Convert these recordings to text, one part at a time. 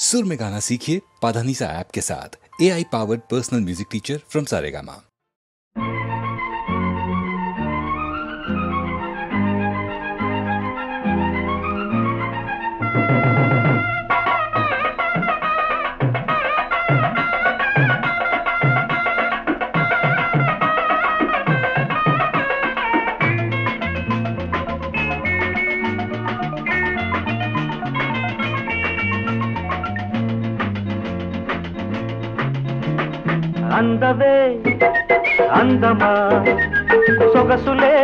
सुर में गाना सीखिए पाधानीसा ऐप के साथ। AI powered personal music teacher from Saregama. అందవే అందమా సొగసులే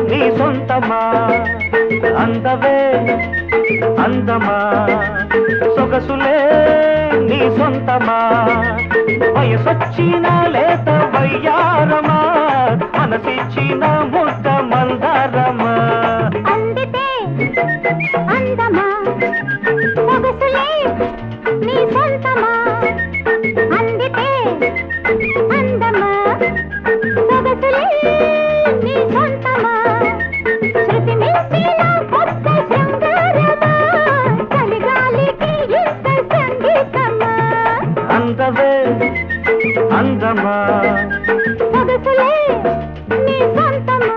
నీ సొంతమా అందవే అందమా సొగసులే నీ సొంతమా వయసొచ్చిన లేత వయ్యారమా మనసిచ్చిన ముద్ద మందారమా అందితే అందమా సొగసులే నీ సొంతమా అందితే అందమా సొగసులే నీ సొంతమా శృతి మించిన కొత్త శృంగారమా చలిగాలికి ఇంత సంగీతమా అందవే అందమా సొగసులే నీ సొంతమా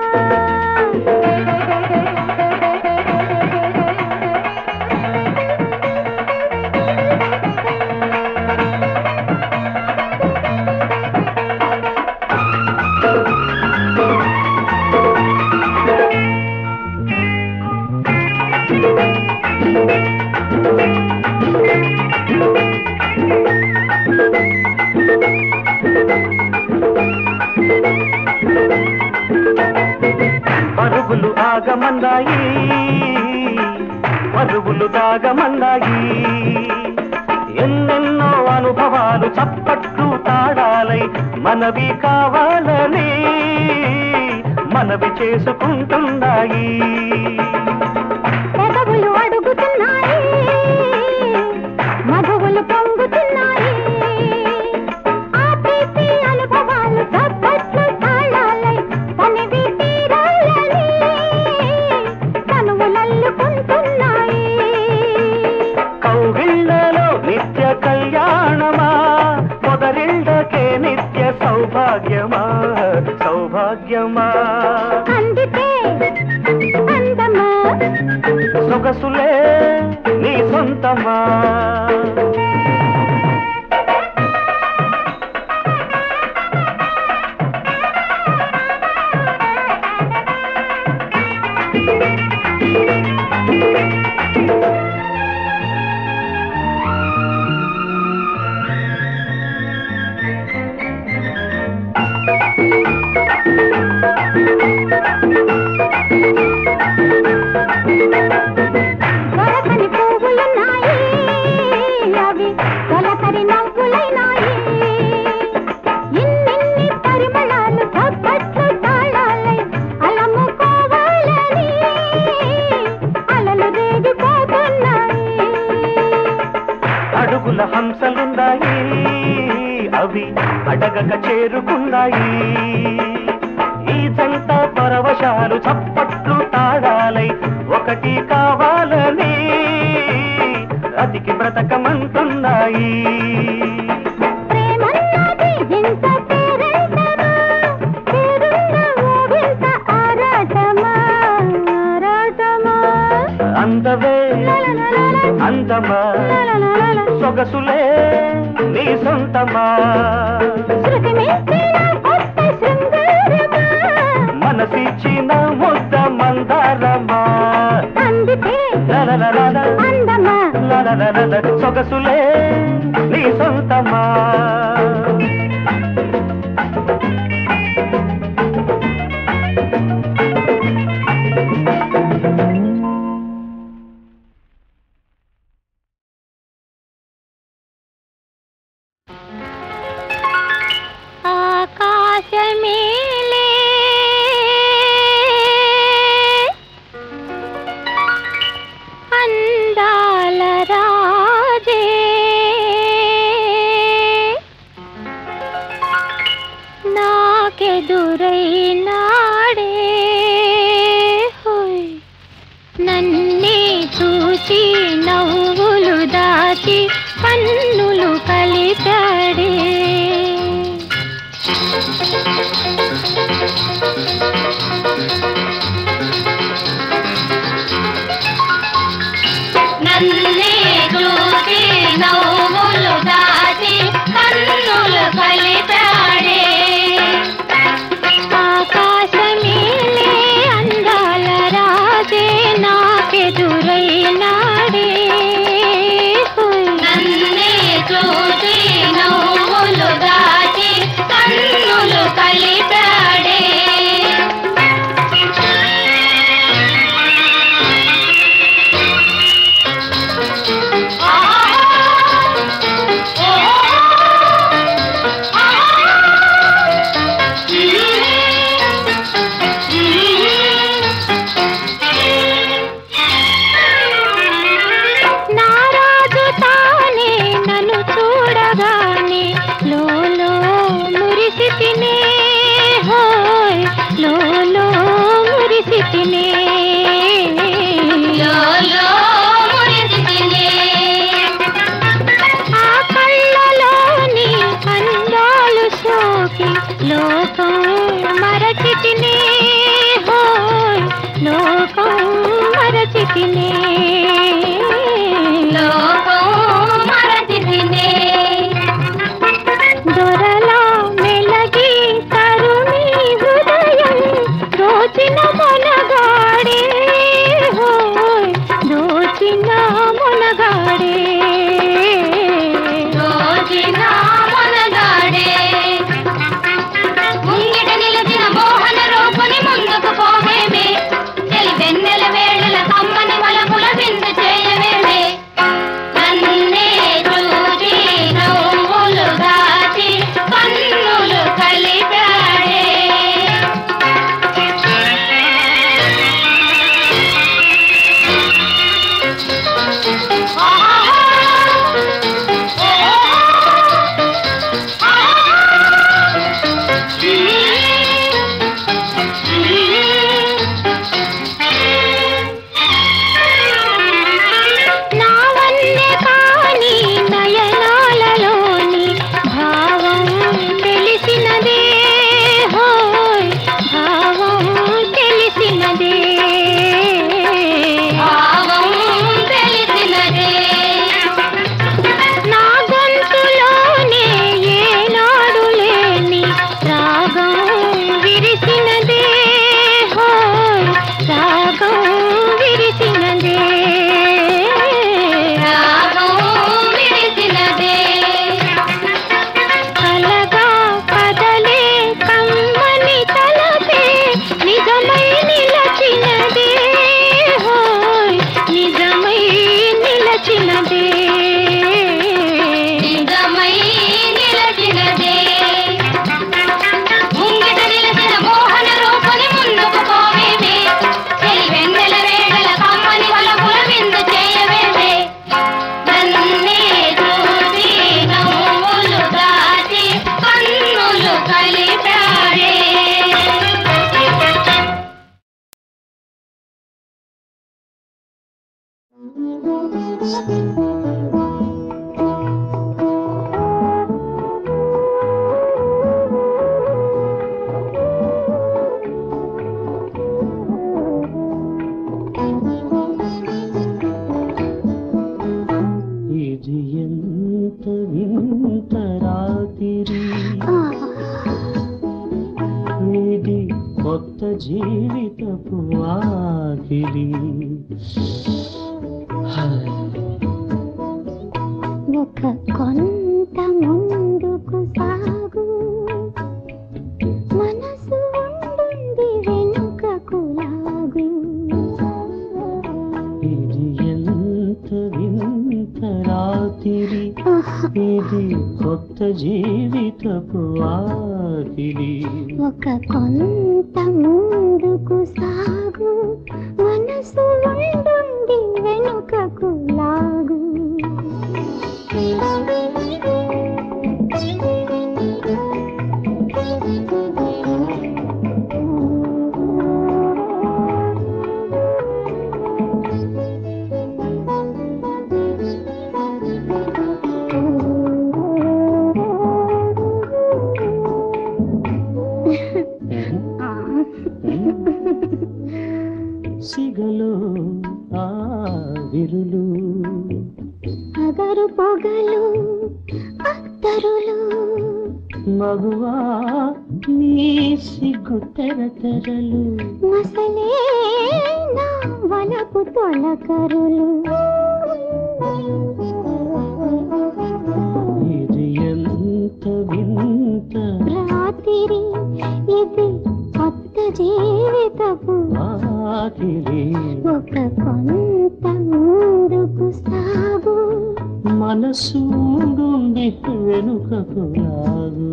పరుగులు ఆగమన్నాయి పరుగులు దాగమన్నాయి ఎన్నెన్నో అనుభవాలు చప్పట్లు తాళాలై మనవి కావాలని మనవి చేసుకుంటున్నాయి పెదవులు అడుగుతున్నాయి మధువులు పొంగుతున్నాయి ఆ ప్రీతి అనుభవాలు చప్పట్లు తాళాలై తనివి తీరాలని కనువులల్లుకుంటున్నాయి కౌగిళ్ళలో నిత్య కళ్యాణమా పొదరిళ్ళకే నిత్య సౌభాగ్యమా సౌభాగ్యమా అందితే అందమా సొగసులే నీ సొంతమా దొరకని పువ్వులున్నాయి అవి తొలకరి నవ్వులైనాయి ఇన్నిన్ని పరిమళాలు చప్పట్లు తాళాలై అలముకోవాలని అలలు రేగిపోతున్నాయి అడుగుల హంసలున్నాయి అవి అడగక చేరుకున్నాయి ఈ జంట పరవశాలు చప్పట్లు తాడాలై ఒకటి కావాలని అతికి బ్రతకమంటున్నాయి ప్రేమన్నది ఇంత పేరంటమా పేరున్న ఓ వింత ఆరాటమా ఆరాటమా అందవే అందమా సొగసులే నీ సొంతమా శృతి మించిన కొత్త శృంగారమా మనసిచ్చిన ముద్ద మందారమా అందితే లలలలల, అందమా లలలలల, సొగసులే నీ సొంతమా ఆకాశమేలే అందాల రాజే సోకి కన్నులు కలిపాడే నన్నే చూసి నవ్వులు దాచి కన్నులు కలిపాడే ఆకాశమేలే అందాల రాజే నాకెదురైనాడే నన్నే చూసి నవ్వులు దాచి కన్నులు కలిపాడే లోకం మరచితినే హోయ్ లోకం మరచితినే లోకం మరచితినే దొరలా మెలగి తరుణి హృదయం దోచిన మొనగాడే హోయ్ దోచిన మొనగాడే దోచిన మొనగాడే ముంగిట నిలిచిన మోహన రూపుని ముందుకు పోవేమే చెలి వెన్నెల వేళల కమ్మని వలపుల విందు చేయవేమే నన్నే చూసి నవ్వులు దాచి కన్నులు కలిపాడే జీవితపు ఆఖిరి ఒక కొంత ముందుకు సాగు మనసు ఉండుంది వెనుకకు లాగు ఇది ఎంత వింత రాత్రి ఇది కొత్త జీవితపు ఆఖిరి ఒక కొంత ముందుకు సాగు మనసు ఉండుంది వెనుకకు లాగు పొగరు పొగలు అత్తరులు మగువా నీ సిగ్గు తెర తెరలు మసలే నా వలపు తొలకరులు ఇది ఎంత వింత రాత్రి ఇది కొత్త జీవితపు ఆఖరి ఒక కొంత ముందుకు సాగు మనసు ఉండుండి వెనుకకు లాగు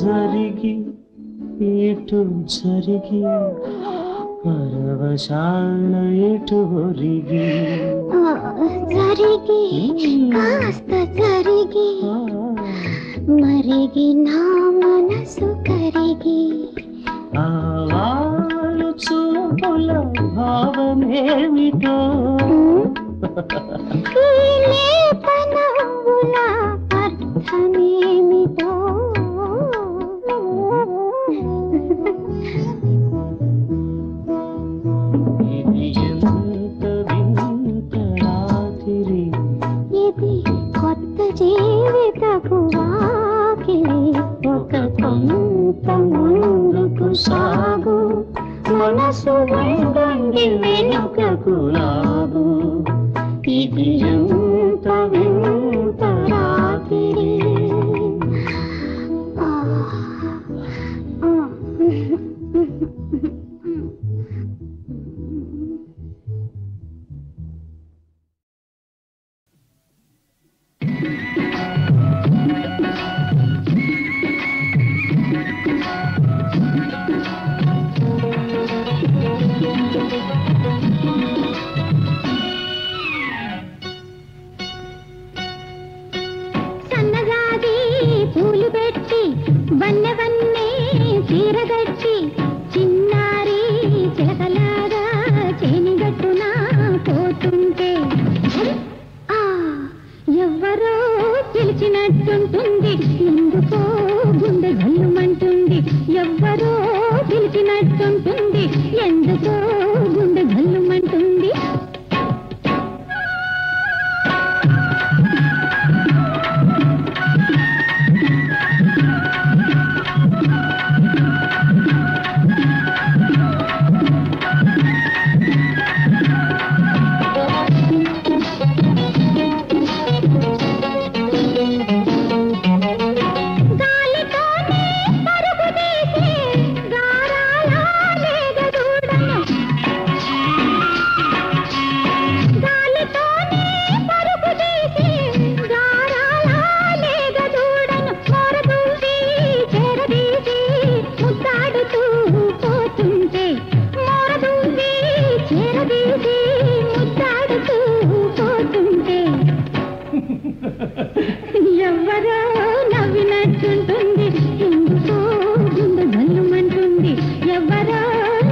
జరిగి ఇటు జరిగి పరవశాల ఇటు ఒరిగి జరిగి కాస్త జరిగి మరిగి నా మనసు కరిగి ఆవాలు చూపుల భావమేమిటో లేపనవుల అర్థమేమిటో ఇది ఎంత వింత రాత్రి ఇది కొత్త జీవితపు వాకిలి ఒక కొంత ముందుకు సాగు మనసు ఉండండి వెనుకకు లాగు ఇది ఎంత వింత రాత్రి సన్నజాజి పూలు పెట్టి వన్నె చీరగట్టి చిన్నారి చిలకలాగా చేనిగట్టున పోతుంటే ఎవ్వరో పిలిచినట్టుంటుంది ఎందుకో గుండె గల్లుమంటుంది ఎవ్వరో పిలిచినట్టుంటుంది ఎందుకో గుండె గల్లుమంటుంది ఎవ్వరో నవ్వినట్టుంటుంది ఎందుకో గుండె గల్లుమంటుంది ఎవ్వరో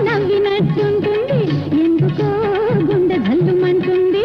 నవ్వినట్టుంటుంది ఎందుకో గుండె గల్లుమంటుంది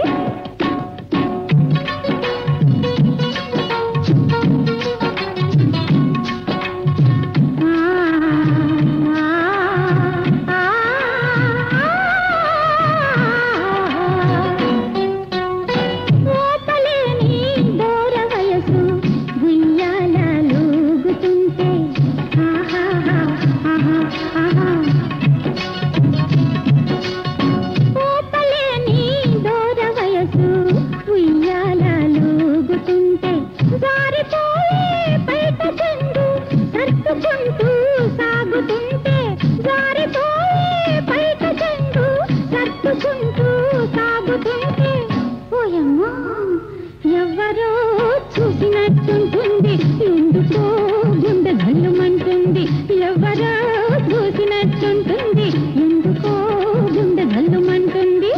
ఎవ్వరో చూసినట్టుంటుంది ఎందుకో గుండె గల్లుమంటుంది ఎవరో చూసినట్టుంటుంది ఎందుకో గుండె గల్లుమంటుంది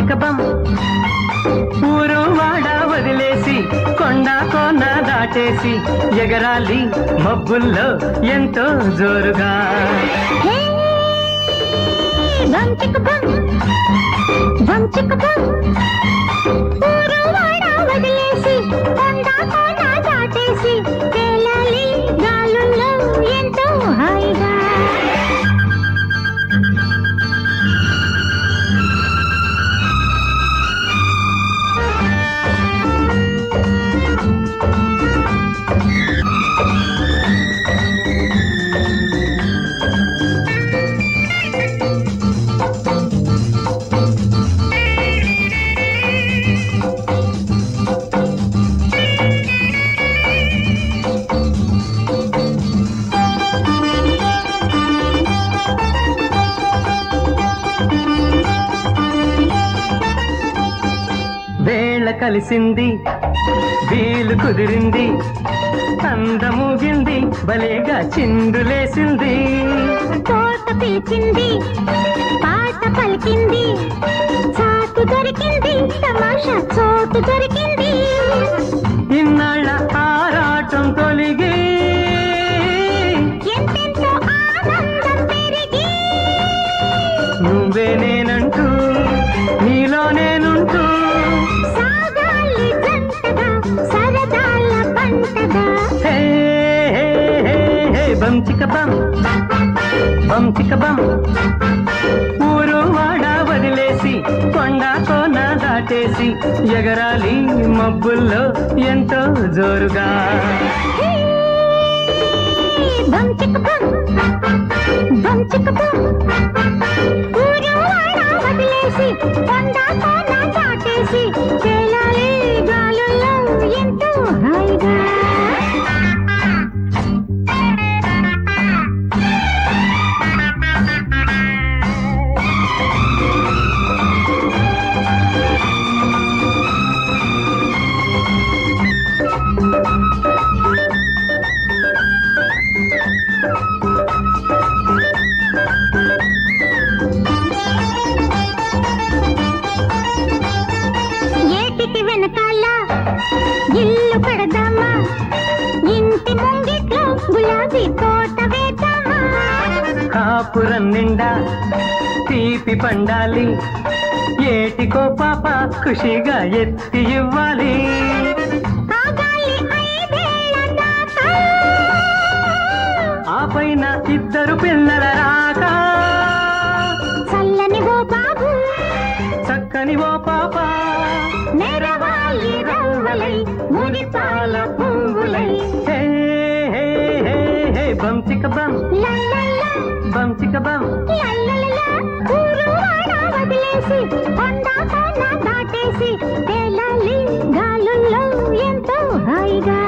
చికబం ఊరు వాడ వదిలేసి కొండ కోన దాటేసి ఎగరాలి మబ్బుల్లో ఎంతో జోరుగా బం చికబం బం చికబం ఊరు వాడ వదిలేసి కొండ కోన దాటేసి తేలాలి గాలుల్లో ఎంతో హాయిగా కలిసింది వీలు కుదిరింది అందమూగింది భలేగా చిందులేసింది తోట పిలిచింది పాట పలికింది చాటు దొరికింది తమాషా చోటు దొరికింది ఇన్నాళ్ళ ఆరాటం తొలిగి ఎంతెంతో ఆనందం పెరిగి నువ్వే నేనంటూ నీలో నేనుంటూ సరదాల పంటగా బం చికబం బం చికబం ఊరు వాడ వదిలేసి కొండ కోన దాటేసి ఎగరాలి మబ్బుల్లో ఎంతో జోరుగా బం చికబం బం చికబం ఊరు వాడ వదిలేసి కొండ కోన దాటేసి తేలాలి గాలుల్లో ఎంతో హాయిగా ఏటికి వెనకాల ఇల్లు కడదామా ఇంటి ముంగిట్లో గులాబీ తోట వేద్దామా కాపురం నిండా తీపి పండాలి ఏటికో పాప ఖుషిగా ఎత్తి ఇవ్వాలి ఆగాలి 5 ఏళ్ల దాకా ఆ పైన 2 పిల్లల రాక చల్లని ఓ బాబు చక్కని ఓ పాప నెరవాలి రవ్వలై మురిపాల పువ్వులై హే హే హే హే బం చికబం లల్లల్లా బం చికబం లల్లలలా ఊరు వాడ వదిలేసి కొండ కోన దాటేసి తేలాలి గాలుల్లో ఎంతో హాయిగా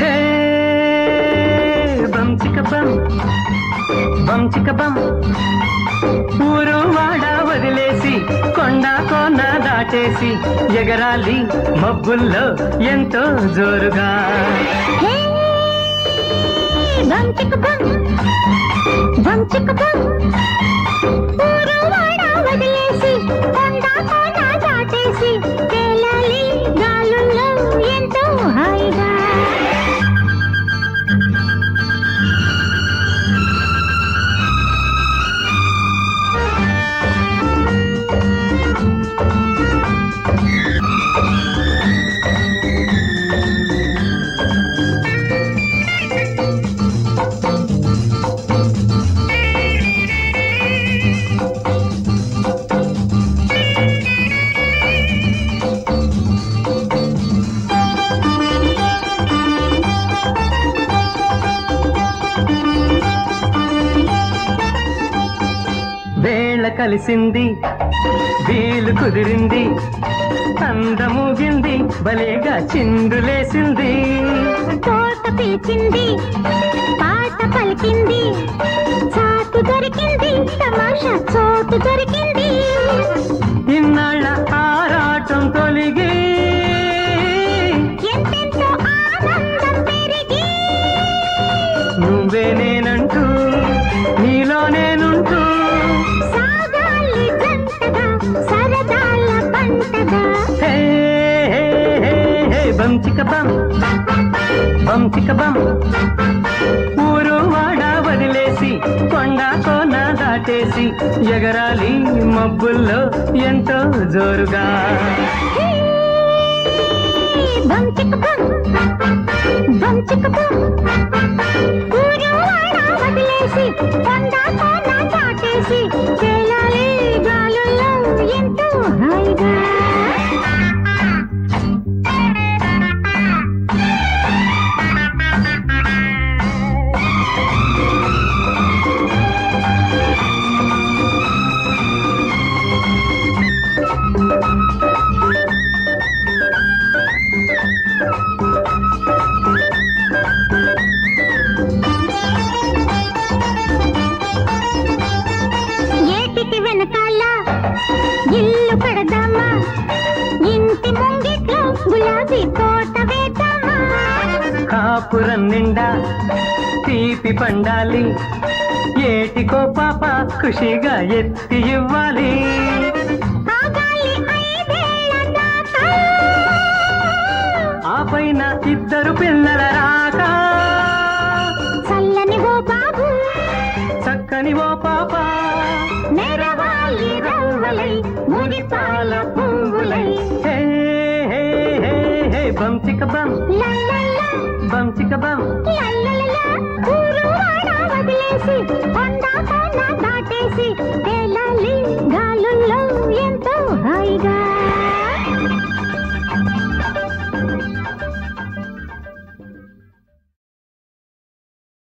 హే బం చికబం బం చికబం ఊరు వాడ వదిలేసి కొండ కోన దాటేసి ఎగరాలి మబ్బుల్లో ఎంతో జోరుగా హే బం చికబం బం చికబం ఊరు వాడ వదిలేసి కొండ కోన దాటేసి తేలాలి గాలుల్లో ఎంతో హాయిగా వేళ కలిసింది వీలు కుదిరింది అందముగింది భలేగా చిందులేసింది తోట పిలిచింది పాట పలికింది చాటు దొరికింది తమాషా చోటు దొరికింది ఇన్నాళ్ళ ఆరాటం తొలిగి ఎంతెంతో ఆనందం పెరిగి నువ్వే నేనంటూ నీలో నేనుంటూ సాగాలి జంటగా సరదాల పంటగా హే హే హే హే బం చిక బం బం చిక బం ఊరు వాడ వదిలేసి కొండ కోన దాటేసి ఎగరాలి మబ్బుల్లో ఎంతో జోరుగా బం చిక బం బం చిక బం ఊరు వాడ వదిలేసి కొండ కోన దాటేసి తేలాలి గాలుల్లో ఎంతో హాయిగా ఏటికి వెనకాల ఇల్లు కడదామా ఇంటి ముంగిట్లో గులాబీ తోట వేద్దామా కాపురం నిండా తీపి పండాలి ఏటికో పాప ఖుషిగా ఎత్తి ఇవ్వాలి ఆగాలి ఐదేళ్ల దాకా ఆ పైన ఇద్దరు పిల్లల రాక చల్లని ఓ బాబు చక్కని ఓ పాప నెరవాలి రవ్వలై మురిపాల పువ్వులై హే హే హే హే బం చిక బం లల్లల్ల బం చిక బం లల్లల్ల